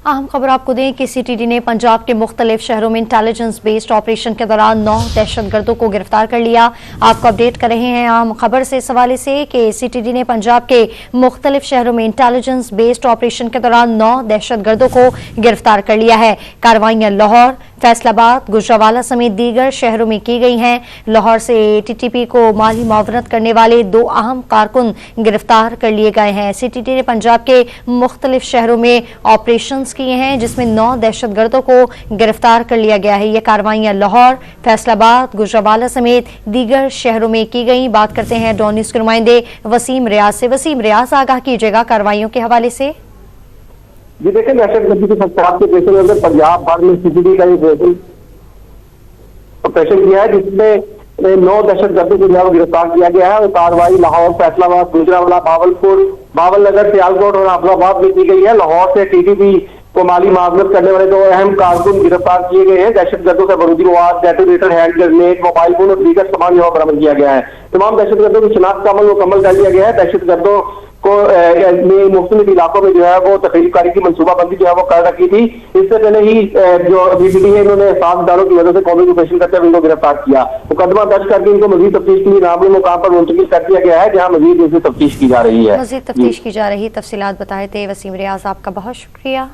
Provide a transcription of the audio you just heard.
अहम खबर आपको दें कि सीटीडी ने पंजाब के मुख्तलिफ शहरों में इंटेलिजेंस बेस्ड ऑपरेशन के दौरान 9 दहशतगर्दों को गिरफ्तार कर लिया। आपको अपडेट कर रहे हैं अहम खबर से इस हवाले से कि सीटीडी ने पंजाब के मुख्तलिफ शहरों में इंटेलिजेंस बेस्ड ऑपरेशन के दौरान 9 दहशतगर्दों को गिरफ्तार कर लिया है। कार्रवाइयां लाहौर, फैसलाबाद, गुजरावाला समेत दीगर शहरों में की गई हैं। लाहौर से टीटीपी को माली मुआवनत करने वाले 2 अहम कारकुन गिरफ्तार कर लिए गए हैं। सीटीडी ने पंजाब के मुख्तलिफ शहरों में ऑपरेशन किए हैं जिसमें 9 दहशतगर्दों को गिरफ्तार कर लिया गया है। ये कार्रवाइयां लाहौर, फैसलाबाद, गुजरावाला समेत दीगर शहरों में की गई। बात करते हैं डॉन न्यूज़ के नुमाइंदे वसीम रियाज से। वसीम रियाज, आगाह कीजिएगा कार्रवाइयों के हवाले से। जी देखिए, दहशतगर्दी के खतरात के पेश नजर पंजाब भर में सीटीडी का ऑपरेशन किया है जिसमें 9 दहशतगर्दों को जो गिरफ्तार किया गया है। और कार्रवाई लाहौर, फैसलाबाद, गुजरावाला, भावलपुर, बावलनगर, सियालकोट और आफताबाद में की गई है। लाहौर से टीटीपी को माली मुआवनत करने वाले 2 अहम कारकुन गिरफ्तार किए गए हैं। दहशतगर्दों से बारूदी मवाद, detonator, hand grenade, mobile phone और दीगर सामान यहाँ बरामद किया गया है। तमाम दहशतगर्दों की शिनाख्त का अमल मुकम्मल कर लिया गया है। दहशतगर्दों को मुख्तलिफ इलाकों में जो है वो तकरीबकारी की मनसूबाबंदी जो है वो कर रखी थी। इससे पहले ही जो सीटीडी है इन्होंने 7 इदारों की मदद से कौमी ऑपरेशन करते हुए इनको गिरफ्तार किया। मुकदमा दर्ज करके इनको मजीद तफ्तीश के लिए नामले मुकाम पर मुंतकिल कर दिया गया है जहाँ मजीद इनसे तफ्तीश की जा रही है। मजीद तफ्तीश की जा रही है। तफसीलात बताए थे वसीम रियाज, आपका बहुत शुक्रिया।